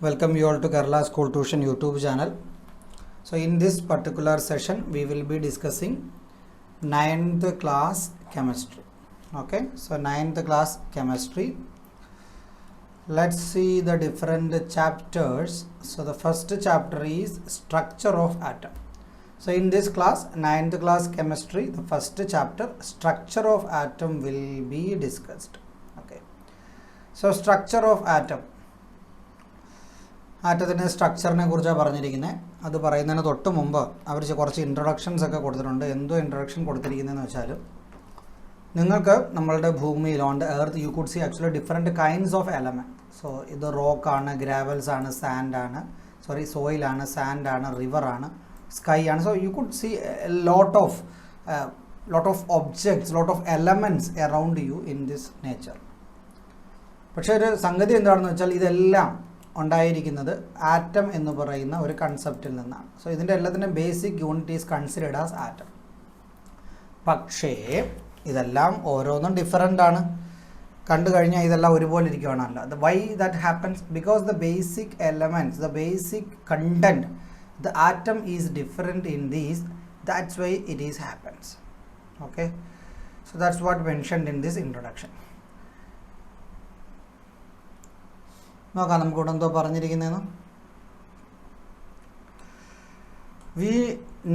Welcome you all to Kerala School Tuition YouTube channel. So in this particular session we will be discussing 9th class chemistry. Okay, so 9th class chemistry. Let's see the different chapters. So the first chapter is structure of atom. So in this class 9th class chemistry, the first chapter structure of atom will be discussed. Okay, so structure of atom. ആറ്റത്തിൻ്റെ സ്ട്രക്ചറിനെ കുറിച്ചാണ് പറഞ്ഞിരിക്കുന്നത്. അത് പറയുന്നതിന് തൊട്ട് മുമ്പ് അവർ കുറച്ച് introductions ഒക്കെ കൊടുത്തിട്ടുണ്ട്. എന്തോ ഇൻട്രൊഡക്ഷൻ കൊടുത്തിരിക്കുന്നതെന്ന് വെച്ചാൽ, നിങ്ങൾക്ക് നമ്മളുടെ ഭൂമിയിൽ on the earth you could C actually different kinds of element. So ഇത് റോക്കാണ്, ഗ്രാവൽസ് ആണ്, സാൻഡാണ്, സോയിലാണ്, സാൻഡാണ്, റിവറാണ്, സ്കൈ ആണ്. So you could C lot of objects, lot of elements around you in this nature. പക്ഷേ ഒരു സംഗതി എന്താണെന്ന് വെച്ചാൽ, ഇതെല്ലാം ഉണ്ടായിരിക്കുന്നത് ആറ്റം എന്ന് പറയുന്ന ഒരു കൺസെപ്റ്റിൽ നിന്നാണ്. സോ ഇതിൻ്റെ എല്ലാത്തിനും basic unit is considered as atom. പക്ഷേ ഇതെല്ലാം ഓരോന്നും ഡിഫറൻ്റ് ആണ്. കണ്ടു കഴിഞ്ഞാൽ ഇതെല്ലാം ഒരുപോലെ ഇരിക്കുകയാണല്ലോ. The why that happens because the basic elements, the basic content, the atom is different in these. That's why it is happens. Okay, so that's what mentioned in this introduction. നോക്കാം നമുക്കിവിടെ എന്തോ പറഞ്ഞിരിക്കുന്നതെന്ന്. We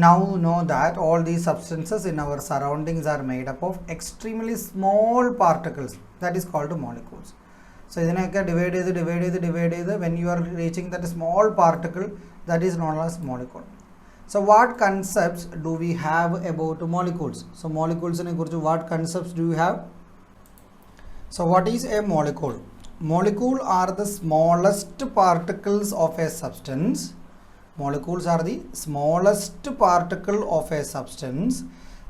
now know that all these substances in our surroundings are made up of extremely small particles, that is called molecules. So ഇതിനെയൊക്കെ divide ചെയ്ത് when you are reaching that small particle, that is known as molecule. So what concepts do we have about molecules? So molecules ne kurichu what concepts do you have? So what is a molecule? Molecules are the smallest particles of a substance. Molecules are the smallest particle of a substance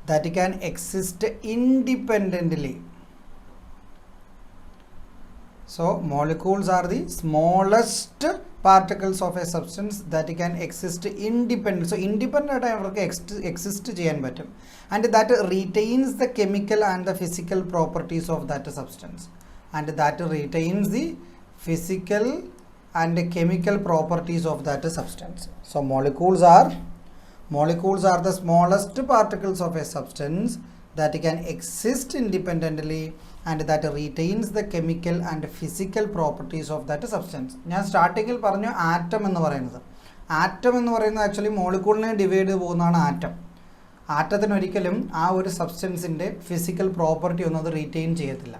that can exist independently. So molecules are the smallest particles of a substance that can exist independently. So independent exist cheyan pattum, and that retains the chemical and the physical properties of that substance. And that retains the physical and chemical properties of that substance. So molecules are the smallest particles of a substance that can exist independently and that retains the chemical and physical properties of that substance. ഞാൻ സ്റ്റാർട്ടിങ്ങിൽ പറഞ്ഞു atom എന്ന് പറയുന്നത്. Atom എന്ന് പറയുന്നത് actually മോളിക്യൂളിനെ divide ചെയ്ത് പോകുന്നതാണ് atom. ആറ്റത്തിന് ഒരിക്കലും ആ ഒരു സബ്സ്റ്റൻസിൻ്റെ ഫിസിക്കൽ പ്രോപ്പർട്ടി ഒന്നും അത് റീറ്റെയിൻ ചെയ്യത്തില്ല.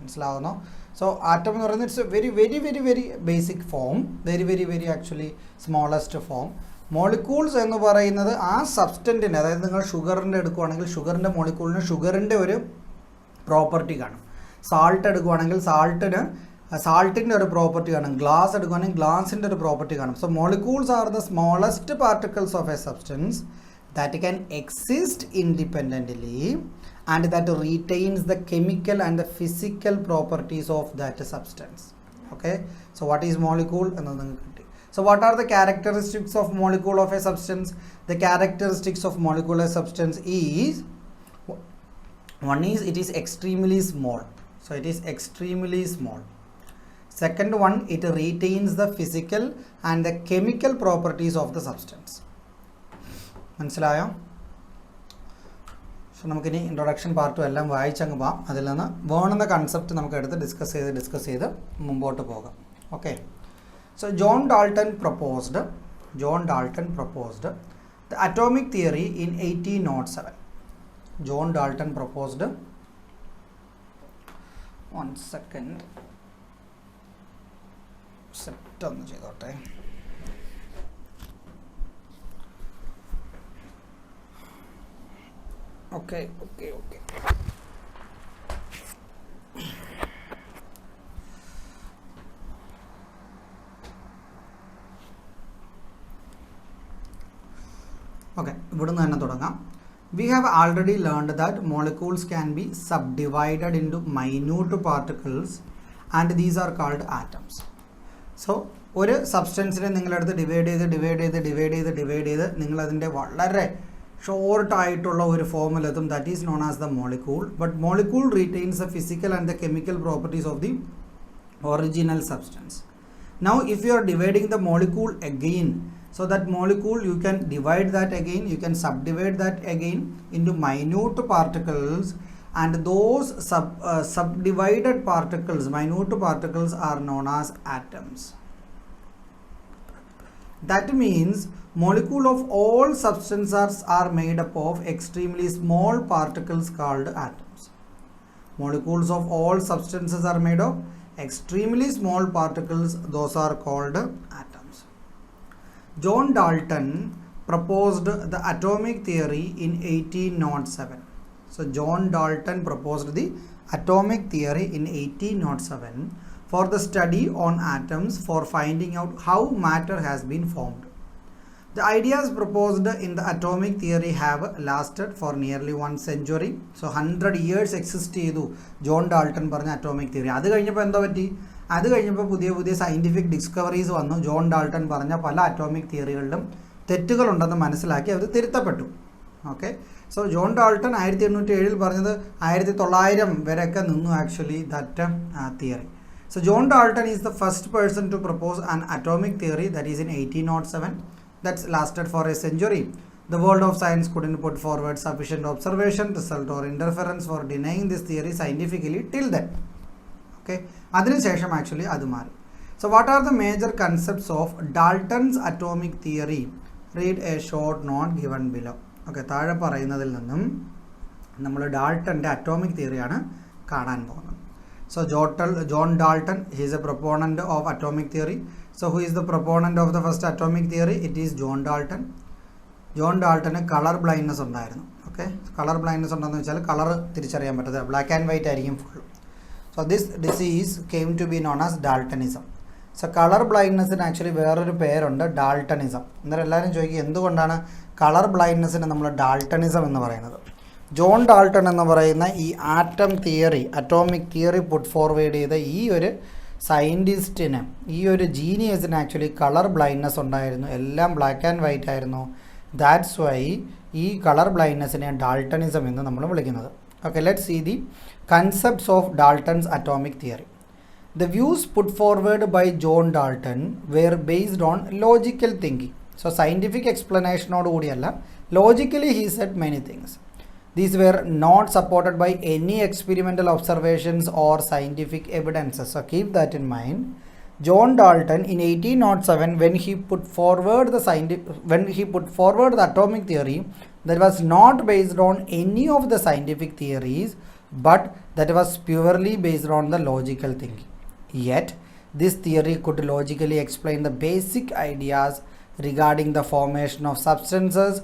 മനസ്സിലാവുന്നോ? സോ ആറ്റം എന്ന് പറയുന്നത് it's very very very very basic form, very very very actually smallest form. Molecules എന്ന് പറയുന്നത് ആ സബ്സ്റ്റൻറ്റിൻ്റെ, അതായത് നിങ്ങൾ ഷുഗറിൻ്റെ എടുക്കുകയാണെങ്കിൽ ഷുഗറിൻ്റെ മോളിക്യൂളിന് ഷുഗറിൻ്റെ ഒരു പ്രോപ്പർട്ടി കാണും. സാൾട്ട് എടുക്കുകയാണെങ്കിൽ സാൾട്ടിൻ്റെ ഒരു പ്രോപ്പർട്ടി കാണും. ഗ്ലാസ് എടുക്കുകയാണെങ്കിൽ ഗ്ലാസിൻ്റെ ഒരു പ്രോപ്പർട്ടി കാണും. So molecules are the smallest particles of A substance that can exist independently and that retains the chemical and the physical properties of that substance. Okay, so what is molecule? So what are the characteristics of molecule of a substance? The characteristics of molecular substance is, one is it is extremely small. So it is extremely small. Second one, it retains the physical and the chemical properties of the substance. മനസ്സിലായോ? So നമുക്കിനി introduction പാർട്ടും എല്ലാം വായിച്ചങ്ങ് പോകാം. അതിൽ നിന്ന് വേണമെന്ന concept നമുക്ക് എടുത്ത് ഡിസ്കസ് ചെയ്ത് മുമ്പോട്ട് പോകാം. Okay, so John Dalton proposed the atomic theory in 1807. John Dalton proposed, one second, set ഒന്ന് ചെയ്തോട്ടെ. Okay. ഇവിടുന്ന് തന്നെ തുടങ്ങാം. We have already learned that molecules can be subdivided into minute particles and these are called atoms. So ഒരു സബ്സ്റ്റൻസിനെ നിങ്ങളെടുത്ത് divide ചെയ്ത് നിങ്ങളതിൻ്റെ വളരെ ഷോർട്ടായിട്ടുള്ള ഒരു ഫോമിലെത്തും. That is known as the molecule. But molecule retains the physical and the chemical properties of the original substance. Now if you are dividing the molecule again, so that molecule you can divide that again, you can subdivide that again into minute particles, and those subdivided particles, minute particles, are known as atoms. That means molecule of all substances are made up of extremely small particles called atoms. Molecules of all substances are made of extremely small particles, those are called atoms. John Dalton proposed the atomic theory in 1807. So John Dalton proposed the atomic theory in 1807 for the study on atoms, for finding out how matter has been formed. The ideas proposed in the atomic theory have lasted for nearly 1 century. So 100 years exist ചെയ്തു John Dalton പറഞ്ഞ atomic theory. അത് കഴിഞ്ഞപ്പോൾ എന്താ പറ്റി? അത് കഴിഞ്ഞപ്പോൾ പുതിയ scientific discoveries വന്നു. ജോൺ ഡാൾട്ടൺ പറഞ്ഞ പല അറ്റോമിക് തിയറികളിലും തെറ്റുകളുണ്ടെന്ന് മനസ്സിലാക്കി അത് തിരുത്തപ്പെട്ടു. ഓക്കെ, സോ ജോൺ ഡാൾട്ടൺ 1807 പറഞ്ഞത് 1900 വരെയൊക്കെ നിന്നു actually that theory. So John Dalton is the first person to propose an atomic theory, that is in 1807. That's lasted for a century. The world of science couldn't put forward sufficient observation, result or interference for denying this theory scientifically till then. Okay, അതിനുശേഷം actually അത് മാറി. So what are the major concepts of Dalton's atomic theory? Read a short note given below. Okay, താഴെ പറയുന്നതിൽ നിന്നും നമ്മൾ ഡാൾട്ടൻ്റെ atomic തിയറിയാണ് കാണാൻ പോകുന്നത്. So John Dalton, he is a proponent of atomic theory. So who is the proponent of the first atomic theory? It is John Dalton. John Dalton colour blindness ഉണ്ടായിരുന്നു. Okay, colour blindness ഉണ്ടെന്ന് വെച്ചാൽ colour തിരിച്ചറിയാൻ പറ്റത്തില്ല, black and white ആയിരിക്കും full. So this disease came to be known as Daltonism. So colour ബ്ലൈൻഡ്നെസ്സിന് actually വേറൊരു പേരുണ്ട്, Daltonism. അന്നേരം എല്ലാവരും ചോദിക്കും എന്തുകൊണ്ടാണ് കളർ ബ്ലൈൻഡ്നെസ്സിന് നമ്മൾ ഡാൾട്ടണിസം എന്ന് പറയുന്നത്. ജോൺ ഡാൾട്ടൺ എന്ന് പറയുന്ന ഈ atom theory, atomic theory put forward ചെയ്ത ഈ ഒരു സയൻറ്റിസ്റ്റിന്, ഈ ഒരു ജീനിയസിന് ആക്ച്വലി കളർ ബ്ലൈൻഡ്നെസ് ഉണ്ടായിരുന്നു, എല്ലാം ബ്ലാക്ക് ആൻഡ് വൈറ്റ് ആയിരുന്നു. ദാറ്റ്സ് വൈ ഈ കളർ ബ്ലൈൻഡ്നെസ്സിനെ ഡാൾട്ടണിസം എന്ന് നമ്മൾ വിളിക്കുന്നത്. Okay, let's see the concepts of Dalton's atomic theory. The views put forward by John Dalton were based on logical thinking. So scientific എക്സ്പ്ലനേഷനോടുകൂടിയല്ല, logically he said many things. These were not supported by any experimental observations or scientific evidences. So keep that in mind. John Dalton in 1807, when he put forward the atomic theory, that was not based on any of the scientific theories, but that was purely based on the logical thinking. Yet this theory could logically explain the basic ideas regarding the formation of substances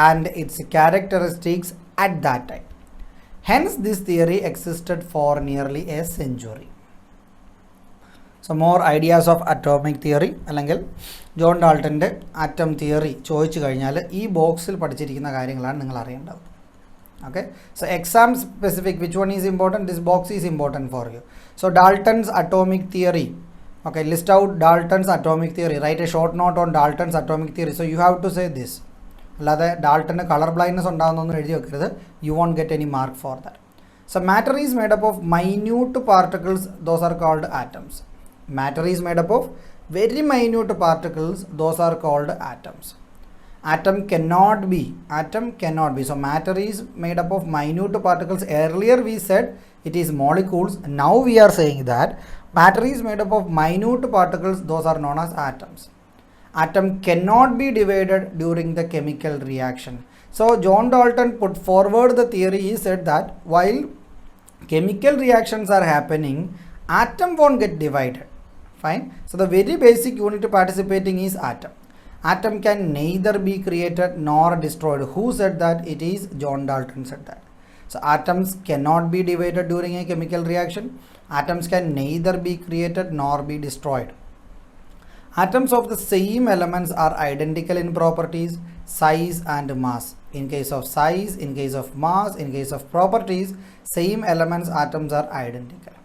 and its characteristics at that time. Hence this theory existed for nearly a century. So more ideas of atomic theory അല്ലെങ്കിൽ John ഡാൾട്ടൻ്റെ atom theory ചോദിച്ചു കഴിഞ്ഞാൽ ഈ ബോക്സിൽ പഠിച്ചിരിക്കുന്ന കാര്യങ്ങളാണ് നിങ്ങൾ അറിയേണ്ടത്. Okay, so exam specific, which one is important? This box is important for you. So Dalton's atomic theory. Okay, list out Dalton's atomic theory. Write a short note on Dalton's atomic theory. So you have to say this. അല്ലാതെ ഡാൾട്ടന് colour blindness ഉണ്ടാകുന്നൊന്നും എഴുതി വെക്കരുത്. You won't get any mark for that. So matter is made up of minute particles, those are called atoms. Matter is made up of very minute particles, those are called atoms. Atom cannot be. So matter is made up of minute particles. Earlier we said it is molecules. Now we are saying that matter is made up of minute particles, those are known as atoms. Atom cannot be divided during the chemical reaction. So John Dalton put forward the theory. He said that while chemical reactions are happening, atom won't get divided. Fine. So the very basic unit participating is atom. Atom can neither be created nor destroyed. Who said that? It is John Dalton said that. So atoms cannot be divided during a chemical reaction. Atoms can neither be created nor be destroyed. Atoms of the same elements are identical in properties, size and mass. In case of size, in case of mass, in case of properties, same elements atoms are identical.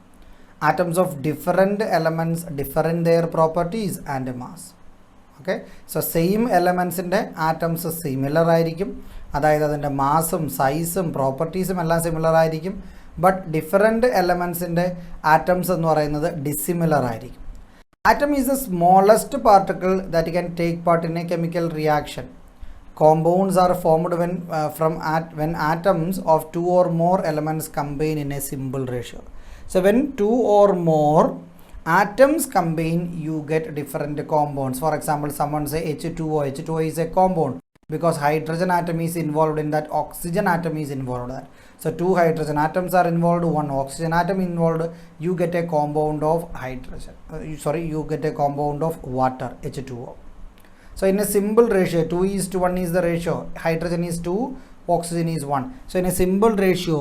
Atoms of different elements differ in their properties and mass. Okay, so same elements in the atoms similar ആയിരിക്കും, അതായത് അതിൻ്റെ മാസും സൈസും പ്രോപ്പർട്ടീസും എല്ലാം similar ആയിരിക്കും. But different എലമെൻസിൻ്റെ atoms എന്ന് പറയുന്നത് dissimilar ആയിരിക്കും. Atom is the smallest particle that can take part in a chemical reaction. Compounds are formed when atoms of two or more elements combine in a simple ratio. So when two or more atoms combine, you get different compounds. For example, someone say H2O. H2O is a compound because hydrogen atom is involved in that, oxygen atom is involved in that. So two hydrogen atoms are involved, one oxygen atom involved, you get a compound of hydrogen. You get a compound of water, H2O. So in a simple ratio, 2:1 is the ratio. Hydrogen is 2, oxygen is 1. So in a simple ratio,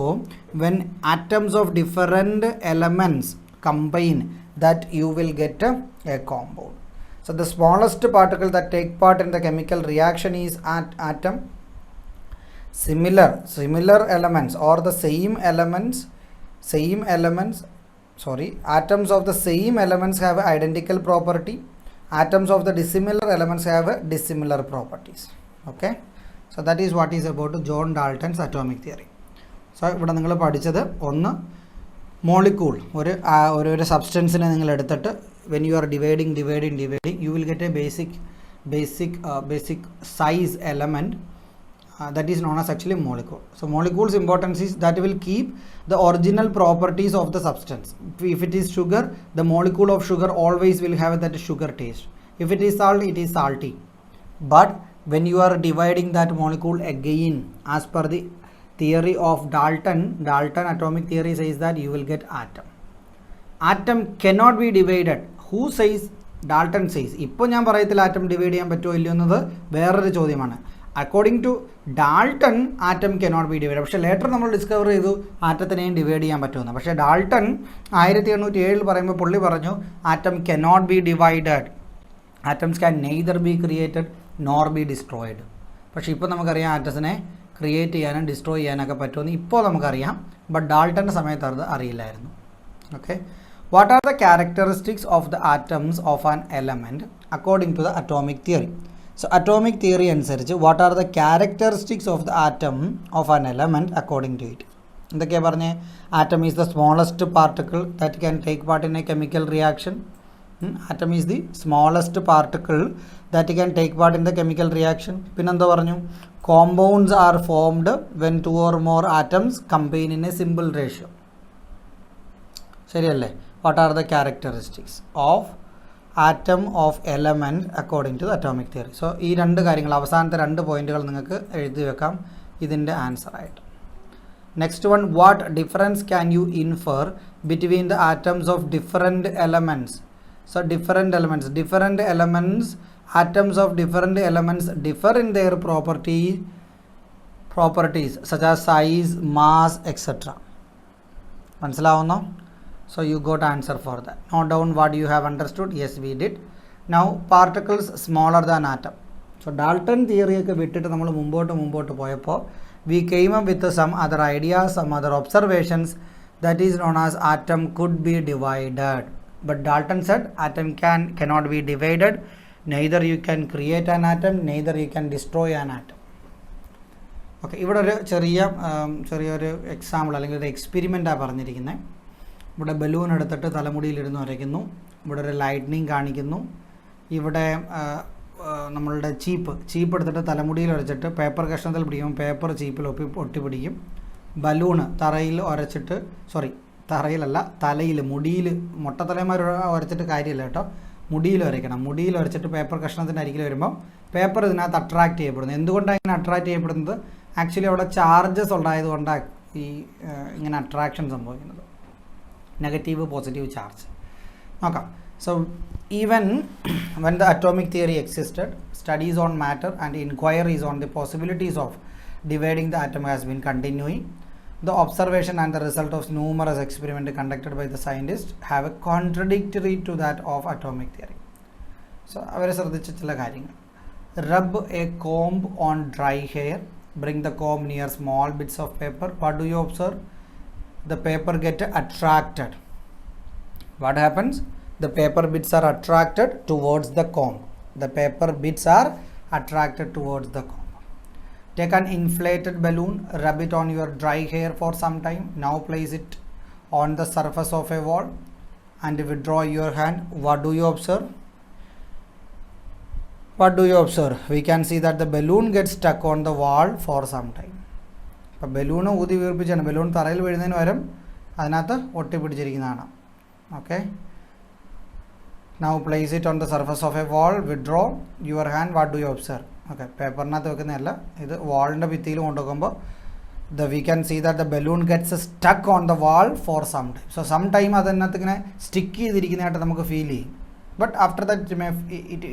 when atoms of different elements combine, that you will get a compound. So the smallest particle that take part in the chemical reaction is atom. Similar elements or the same elements, atoms of the same elements have identical property. Atoms of the dissimilar elements have dissimilar properties. Okay, so that is what is about John Dalton's atomic theory. So ഇവിടെ നിങ്ങൾ പഠിച്ചത് ഒന്ന് molecule ഒരു സബ്സ്റ്റൻസിനെ നിങ്ങൾ എടുത്തിട്ട് when you are dividing you will get a basic size element that is known as actually molecule. So molecule's importance is that will keep the original properties of the substance. If it is sugar, the molecule of sugar always will have that sugar taste. If it is salt, it is salty. But when you are dividing that molecule again, as per the theory of Dalton atomic theory says that you will get atom cannot be divided. Who says? Dalton says. ഇപ്പോൾ ഞാൻ പറയത്തില്ല atom divide ചെയ്യാൻ പറ്റുമോ ഇല്ലയോ എന്നത് വേറൊരു ചോദ്യമാണ്. According to Dalton, atom cannot be divided. പക്ഷേ ലേറ്റർ നമ്മൾ ഡിസ്കവർ ചെയ്തു ആറ്റത്തിനെയും ഡിവൈഡ് ചെയ്യാൻ പറ്റുമെന്ന്. പക്ഷേ ഡാൾട്ടൺ 1807 പറയുമ്പോൾ പുള്ളി പറഞ്ഞു atom cannot be divided. Atoms can neither be created nor be destroyed. പക്ഷേ ഇപ്പോൾ നമുക്കറിയാം ആറ്റംസിനെ ക്രിയേറ്റ് ചെയ്യാനും ഡിസ്ട്രോയ് ചെയ്യാനൊക്കെ പറ്റുമെന്ന് ഇപ്പോൾ നമുക്കറിയാം. ബട്ട് ഡാൾട്ടൻ്റെ സമയത്ത് അത് അറിയില്ലായിരുന്നു. Okay, what are the characteristics of the atoms of an element according to the atomic theory? So atomic theory അനുസരിച്ച് what are the characteristics of the atom of an element according to it? എന്തൊക്കെയാണ് പറഞ്ഞേ? Atom is the smallest particle that can take part in a chemical reaction. Atom is the smallest particle that can take part in the chemical reaction. പിന്നെന്താ പറഞ്ഞു? Compounds are formed when two or more atoms combine in a simple ratio. ശരിയല്ലേ? What are the characteristics of atom of element according to the atomic theory? So ഈ രണ്ട് കാര്യങ്ങൾ, അവസാനത്തെ രണ്ട് പോയിന്റുകൾ നിങ്ങൾക്ക് എഴുതി വെക്കാം ഇതിൻ്റെ ആൻസർ ആയിട്ട്. Next one, what difference can you infer between the atoms of different elements? So different elements atoms of different elements differ in their properties such as size, mass, etc. മനസ്സിലാവുന്നോ? So you got answer for that. Note down what you have understood. Yes, we did. Now particles smaller than atom. So Dalton theory ഒക്കെ വിട്ടിട്ട് നമ്മൾ മുമ്പോട്ട് പോയപ്പോൾ we came up with some other ideas, some other observations that is known as atom could be divided. But Dalton said atom cannot be divided. Neither you can create an atom, neither you can destroy an atom. Okay, ഇവിടെ ഒരു ചെറിയൊരു example അല്ലെങ്കിൽ ഒരു എക്സ്പെരിമെൻ്റാണ് പറഞ്ഞിരിക്കുന്നത്. ഇവിടെ balloon എടുത്തിട്ട് തലമുടിയിലിരുന്ന് വരയ്ക്കുന്നു. ഇവിടെ ഒരു ലൈറ്റ്നിങ് കാണിക്കുന്നു. ഇവിടെ നമ്മളുടെ ചീപ്പ് എടുത്തിട്ട് തലമുടിയിൽ ഉരച്ചിട്ട് പേപ്പർ കഷ്ണത്തിൽ പിടിക്കും. പേപ്പർ ചീപ്പിൽ ഒട്ടിപ്പിടിക്കും. ബലൂണ് തലയിൽ മുടിയിൽ, മൊട്ടത്തലമാർ ഉരച്ചിട്ട് കാര്യമില്ല കേട്ടോ, മുടിയിൽ വരയ്ക്കണം. മുടിയിൽ വരച്ചിട്ട് പേപ്പർ കഷ്ണത്തിൻ്റെ അരികിൽ വരുമ്പോൾ പേപ്പർ ഇതിനകത്ത് അട്രാക്റ്റ് ചെയ്യപ്പെടുന്നു. എന്തുകൊണ്ടാണ് ഇങ്ങനെ അട്രാക്റ്റ് ചെയ്യപ്പെടുന്നത്? ആക്ച്വലി അവിടെ ചാർജസ് ഉണ്ടായതുകൊണ്ടാണ് ഇങ്ങനെ അട്രാക്ഷൻ സംഭവിക്കുന്നത്. നെഗറ്റീവ് പോസിറ്റീവ് ചാർജ് നോക്കാം. So even when the atomic theory existed, studies on matter and inquiries on the possibilities of dividing the atom has been continuing. The observation and the result of numerous experiments conducted by the scientists have a contradictory to that of atomic theory. So അവരെ ശ്രദ്ധിച്ച ചില കാര്യങ്ങൾ. Rub a comb on dry hair. Bring the comb near small bits of paper. What do you observe? The paper get attracted. What happens? The paper bits are attracted towards the comb. The paper bits are attracted towards the comb. Take an inflated balloon, rub it on your dry hair for some time. Now place it on the surface of a wall and withdraw your hand, what do you observe? What do you observe? We can see that the balloon gets stuck on the wall for some time. അപ്പോൾ balloon ഊതി വീർപ്പിച്ചാണ്, balloon തറയിൽ വീഴുന്നതിന് പകരം അതിനകത്ത് ഒട്ടിപ്പിടിച്ചിരിക്കുന്നതാണ്. Okay, now place it on the surface of a wall, withdraw your hand, what do you observe? Okay, പേപ്പറിനകത്ത് വെക്കുന്നതല്ല, ഇത് വാളിൻ്റെ ഭിത്തിയിൽ കൊണ്ടുവെക്കുമ്പോൾ we can see that the balloon gets stuck on the wall for some time. So some time അതിനകത്ത് ഇങ്ങനെ stick ചെയ്തിരിക്കുന്നതായിട്ട് നമുക്ക് feel ചെയ്യും. But after that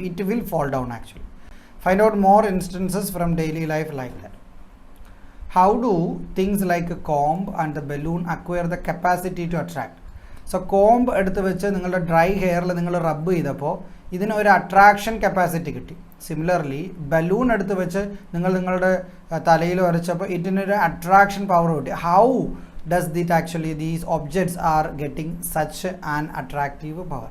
it will fall down actually. Find out more instances from daily life like that. How do things like a comb and the balloon acquire the capacity to attract? So comb എടുത്ത് വെച്ച് നിങ്ങളുടെ dry ഹെയറിൽ നിങ്ങൾ റബ്ബ് ചെയ്തപ്പോൾ ഇതിന് ഒരു attraction capacity കിട്ടി. സിമിലർലി ബലൂൺ എടുത്ത് വെച്ച് നിങ്ങളുടെ തലയിൽ വരച്ചപ്പോൾ ഇതിനൊരു അട്രാക്ഷൻ പവർ കിട്ടി. How does it actually these objects are getting such an attractive power?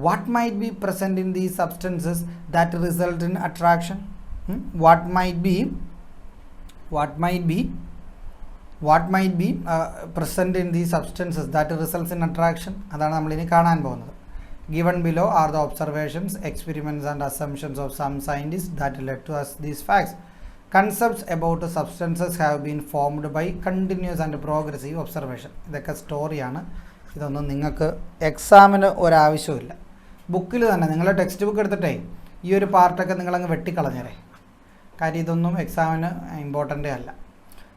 What might be present in these substances that result in attraction? What might be present in these substances that results in attraction? അതാണ് നമ്മൾ ഇനി കാണാൻ പോകുന്നത്. Given below are the observations, experiments and assumptions of some scientists that led to us these facts. Concepts about substances have been formed by continuous and progressive observation. ഇതൊക്കെ സ്റ്റോറിയാണ്. ഇതൊന്നും നിങ്ങൾക്ക് എക്സാമിന് ഒരാവശ്യമില്ല. ബുക്കിൽ തന്നെ നിങ്ങളുടെ ടെക്സ്റ്റ് ബുക്ക് എടുത്തിട്ടേ ഈ ഒരു പാർട്ടൊക്കെ നിങ്ങളങ്ങ് വെട്ടിക്കളഞ്ഞേരെ, കാര്യം ഇതൊന്നും എക്സാമിന് ഇമ്പോർട്ടൻ്റേ അല്ല.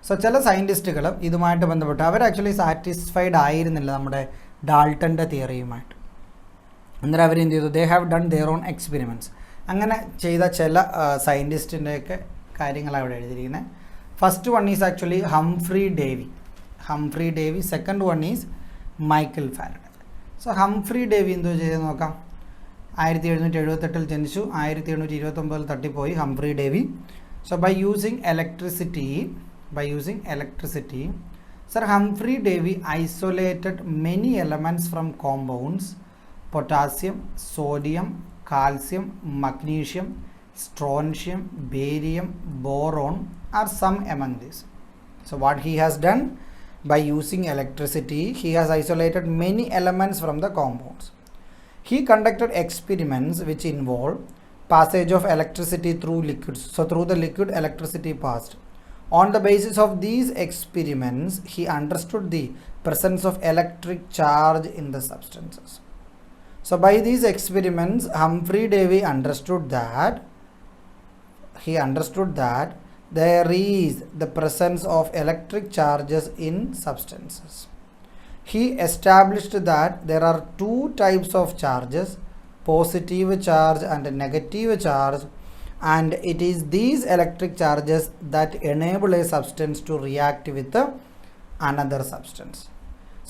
സോ ചില സയൻറ്റിസ്റ്റുകൾ ഇതുമായിട്ട് ബന്ധപ്പെട്ട് അവർ ആക്ച്വലി സാറ്റിസ്ഫൈഡ് ആയിരുന്നില്ല നമ്മുടെ ഡാൾട്ടൻ്റെ തിയറിയുമായിട്ട്. അന്നേരം അവരെന്ത് ചെയ്തു? They have done their own experiments. അങ്ങനെ ചെയ്ത ചില സയൻറ്റിസ്റ്റിൻ്റെയൊക്കെ കാര്യങ്ങളാണ് ഇവിടെ എഴുതിയിരിക്കുന്നത്. First one is actually Humphry Davy. Second one is Michael Faraday. So Humphry Davy എന്തോ ചെയ്ത് നോക്കാം. 1778 ജനിച്ചു, 1829 തട്ടിപ്പോയി Humphry Davy. So by using electricity, Sir Humphrey Davy isolated many elements from compounds: potassium, sodium, calcium, magnesium, strontium, barium, boron are some among these. So what he has done? By using electricity, he has isolated many elements from the compounds. He conducted experiments which involve passage of electricity through liquids. So through the liquid, electricity passed. On the basis of these experiments, he understood the presence of electric charge in the substances. So by these experiments, Humphrey Davy understood that there is the presence of electric charges in substances. He established that there are two types of charges, positive charge and negative charge, and it is these electric charges that enable a substance to react with another substance.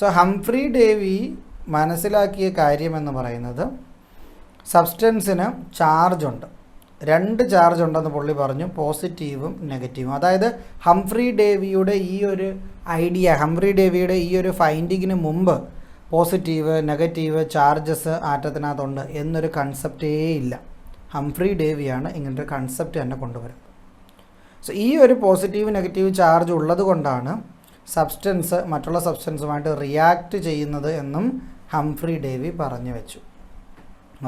So Humphrey Davy മനസ്സിലാക്കിയ കാര്യം എന്ന് പറയുന്നത് സബ്സ്റ്റൻസിന് charge ഉണ്ട്, രണ്ട് charge ഉണ്ടെന്ന് പുള്ളി പറഞ്ഞു, പോസിറ്റീവും നെഗറ്റീവും. അതായത് ഹംഫ്രി ഡേവിയുടെ ഈ ഒരു ഐഡിയ, ഹംഫ്രി ഡേവിയുടെ ഈ ഒരു ഫൈൻഡിങ്ങിന് മുമ്പ് പോസിറ്റീവ് നെഗറ്റീവ് ചാർജസ് ആറ്റത്തിനകത്തുണ്ട് എന്നൊരു കൺസെപ്റ്റേ ഇല്ല. ഹംഫ്രി ഡേവിയാണ് ഇങ്ങനൊരു കൺസെപ്റ്റ് തന്നെ കൊണ്ടുവരുന്നത്. സോ ഈ ഒരു പോസിറ്റീവ് നെഗറ്റീവ് ചാർജ് ഉള്ളത് കൊണ്ടാണ് സബ്സ്റ്റൻസ് മറ്റുള്ള സബ്സ്റ്റൻസുമായിട്ട് റിയാക്ട് ചെയ്യുന്നത് എന്നും ഹംഫ്രി ഡേവി പറഞ്ഞു വെച്ചു.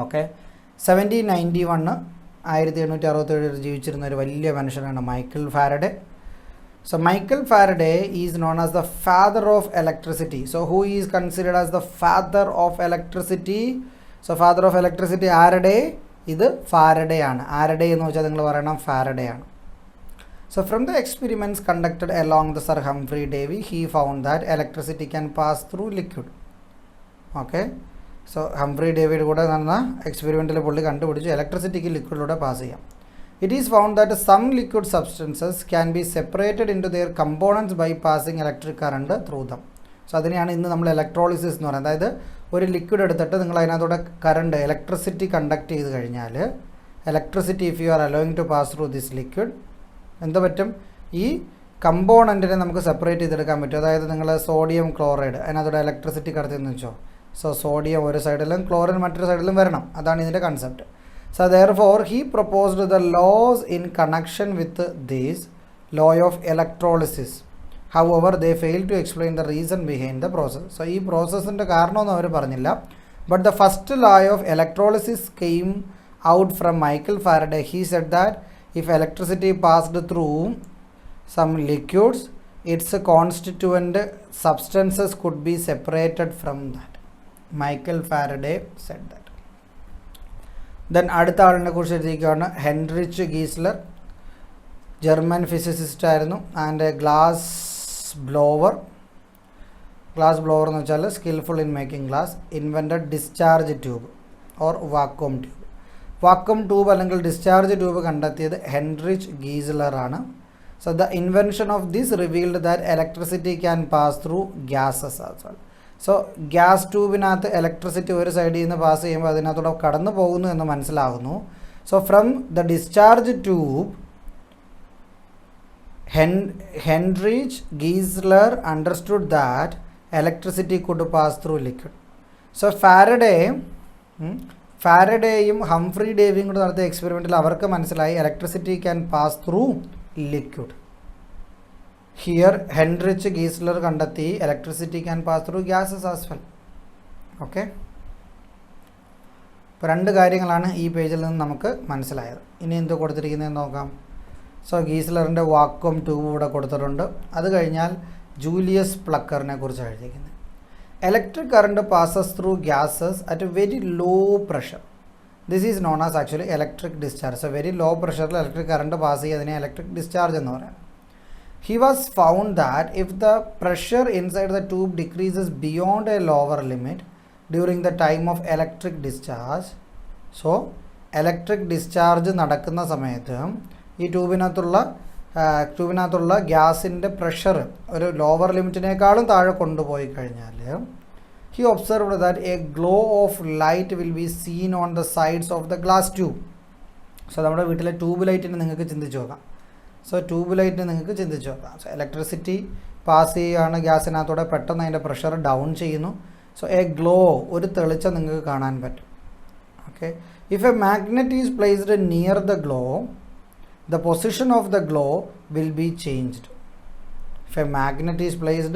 ഓക്കെ, 1761 ജീവിച്ചിരുന്ന ഒരു വലിയ മനുഷ്യനാണ് Michael Faraday. So Michael Faraday is known as the father of electricity. So who is considered as the father of electricity? So father of electricity ആരുടെ? ഇത് ഫാരഡേ ആണ്. ആരുടെ എന്ന് വെച്ചാൽ നിങ്ങൾ പറയണം ഫാരഡേ ആണ്. So from the experiments conducted along the Sir Humphrey Davy, he found that electricity can pass through liquid. Okay. So Humphrey Davy കൂടെ നടന്ന എക്സ്പെരിമെൻറ്റിൽ പുള്ളി കണ്ടുപിടിച്ചു ഇലക്ട്രിസിറ്റിക്ക് ലിക്വിഡിലൂടെ പാസ് ചെയ്യാം. It is found that some liquid substances can be separated into their components by passing electric current through them. So അതിനെയാണ് ഇന്ന് നമ്മൾ electrolysis എന്ന് പറയുന്നത്. അതായത് ഒരു ലിക്വിഡ് എടുത്തിട്ട് നിങ്ങൾ അതിനകത്തൂടെ കറണ്ട് ഇലക്ട്രിസിറ്റി കണ്ടക്ട് ചെയ്ത് കഴിഞ്ഞാൽ electricity if you are allowing to pass through this liquid എന്ത് പറ്റും? ഈ കമ്പോണൻറ്റിനെ നമുക്ക് സെപ്പറേറ്റ് ചെയ്തെടുക്കാൻ പറ്റും. അതായത് നിങ്ങൾ സോഡിയം ക്ലോറൈഡ് അതിനകത്തൂടെ ഇലക്ട്രിസിറ്റി കടത്തിയെന്ന് വെച്ചോ. സോ സോഡിയം ഒരു സൈഡിലും ക്ലോറിൻ മറ്റൊരു സൈഡിലും വരണം. അതാണ് ഇതിൻ്റെ concept. So therefore he proposed the laws in connection with this law of electrolysis. However they failed to explain the reason behind the process. So ഈ പ്രോസസ്സിൻ്റെ കാരണമെന്ന് അവർ പറഞ്ഞില്ല, But the first law of electrolysis came out from Michael Faraday. He said that if electricity passed through some liquids, its constituent substances could be separated from that. Michael Faraday said that. Then അടുത്ത ആളിനെ കുറിച്ച് എഴുതിയിരിക്കുകയാണ് Heinrich Geissler, German physicist ആയിരുന്നു. And glass blower എന്ന് വെച്ചാൽ skilful in making glass. Invented discharge tube or vacuum tube. Vacuum tube അല്ലെങ്കിൽ discharge tube കണ്ടെത്തിയത് Heinrich Geissler ആണ്. So the invention of this revealed that electricity can pass through gases as well. So gas ട്യൂബിനകത്ത് electricity ഒരു സൈഡിൽ നിന്ന് pass ചെയ്യുമ്പോൾ അതിനകത്തൂടെ കടന്നു പോകുന്നു എന്ന് മനസ്സിലാകുന്നു. So from the discharge tube Heinrich Geissler understood that electricity could pass through liquid. So ഫാരഡേയും ഹംഫ്രി ഡേവിയും കൂടെ നടത്തിയ എക്സ്പെരിമെൻറ്റിൽ അവർക്ക് മനസ്സിലായി electricity can pass through liquid. Here Heinrich Geissler കണ്ടെത്തി electricity can pass through gases as well. Okay, ഇപ്പോൾ 2 കാര്യങ്ങളാണ് ഈ പേജിൽ നിന്ന് നമുക്ക് മനസ്സിലായത്. ഇനി എന്ത് കൊടുത്തിരിക്കുന്നതെന്ന് നോക്കാം. സോ ഗീസ്ലറിൻ്റെ വാക്വം ട്യൂബ് ഇവിടെ കൊടുത്തിട്ടുണ്ട്. അത് കഴിഞ്ഞാൽ ജൂലിയസ് പ്ലക്കറിനെ കുറിച്ച് എഴുതിയിരിക്കുന്നത്. Electric current passes through gases at a very low pressure. This is known as actually electric discharge. So very low പ്രഷറിൽ ഇലക്ട്രിക് കറണ്ട് പാസ് ചെയ്യുന്നതിനെ ഇലക്ട്രിക് ഡിസ്ചാർജ് എന്ന് പറയാം. He was found that if the pressure inside the tube decreases beyond a lower limit during the time of electric discharge. So electric discharge നടക്കുന്ന സമയത്ത് ഈ ട്യൂബിനകത്തുള്ള ഗ്യാസിൻ്റെ pressure ഒരു lower ലിമിറ്റിനേക്കാളും താഴെ കൊണ്ടുപോയി കഴിഞ്ഞാൽ he observed that A glow of light will be seen on the sides of the glass tube. So നമ്മുടെ വീട്ടിലെ ട്യൂബ് ലൈറ്റിന് നിങ്ങൾക്ക് ചിന്തിച്ച് നോക്കാം. സോ ഇലക്ട്രിസിറ്റി പാസ് ചെയ്യുകയാണ് ഗ്യാസിനകത്തൂടെ, പെട്ടെന്ന് അതിൻ്റെ പ്രഷർ ഡൗൺ ചെയ്യുന്നു. സോ എ ഗ്ലോ, ഒരു തെളിച്ചം നിങ്ങൾക്ക് കാണാൻ പറ്റും. Okay, if A magnet is placed near the glow, the position of the glow will be changed. If a magnet is placed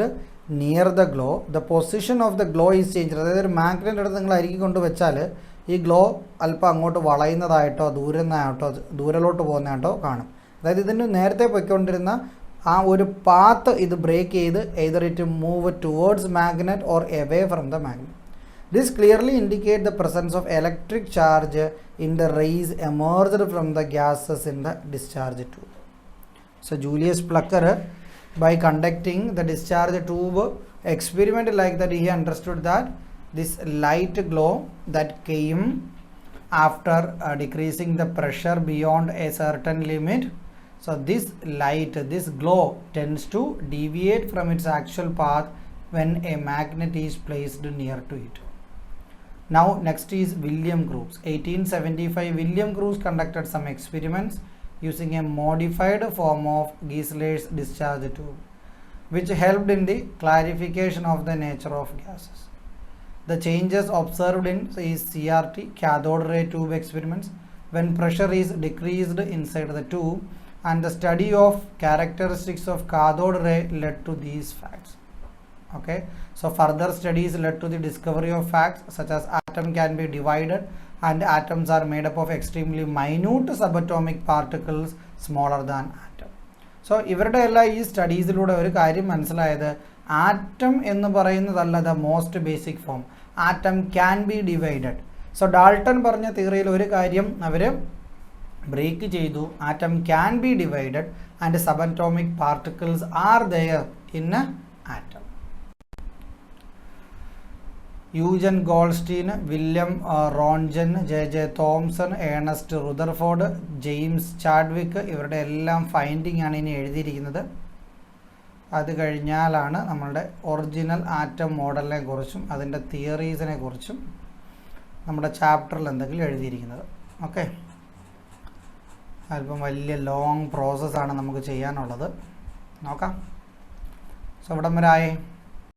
near the glow, the position of the glow is changed. അതായത് ഒരു magnet എടുത്ത് നിങ്ങൾ അരികെ കൊണ്ട് വെച്ചാൽ ഈ glow അല്പം അങ്ങോട്ട് വളയുന്നതായിട്ടോ ദൂരലോട്ട് പോകുന്നതായിട്ടോ കാണും. അതായത് ഇതിന് നേരത്തെ പോയിക്കൊണ്ടിരുന്ന ആ ഒരു പാത്ത് ഇത് ബ്രേക്ക് ചെയ്ത് either it move towards magnet or away from the magnet. This clearly indicates the presence of electric charge in the rays emerged from the gases in the discharge tube. So Julius Plucker, by conducting the discharge tube experiment like that, he understood that this light glow that came after decreasing the pressure beyond a certain limit. So this glow tends to deviate from its actual path when a magnet is placed near to it. Now next is William Crookes. 1875 William Crookes conducted some experiments using a modified form of Giesler's discharge tube, which helped in the clarification of the nature of gases. The changes observed in CRT, cathode ray tube experiments, when pressure is decreased inside the tube, and the study of characteristics of cathode ray led to these facts. Okay, so further studies led to the discovery of facts such as atom can be divided and atoms are made up of extremely minute subatomic particles smaller than atom. So ഇവരുടെ എല്ലാ ഈ സ്റ്റഡീസിലൂടെ ഒരു കാര്യം മനസ്സിലായത്, atom എന്ന് പറയുന്നതല്ല the most basic form, atom can be divided. So Dalton പറഞ്ഞ തിയറിയിൽ ഒരു കാര്യം അവർ ബ്രേക്ക് ചെയ്തു, atom can be divided and സബatomic particles are there in an atom. Eugen Goldstein, William Roentgen, J Thomson, Ernest Rutherford, James Chadwick, ഇവരുടെ എല്ലാം finding ആണ് ഇനി എഴുതിയിരിക്കുന്നത്. അത് കഴിഞ്ഞാലാണ് നമ്മളുടെ ഒറിജിനൽ ആറ്റം മോഡലിനെ കുറിച്ചും അതിൻ്റെ തിയറീസിനെ കുറിച്ചും നമ്മുടെ ചാപ്റ്ററിൽ എന്തെങ്കിലും എഴുതിയിരിക്കുന്നത്. ഓക്കെ, അല്പം വലിയ ലോങ് പ്രോസസ്സാണ് നമുക്ക് ചെയ്യാനുള്ളത്. നോക്കാം. സോ ഇവിടം വരെ ആയേ.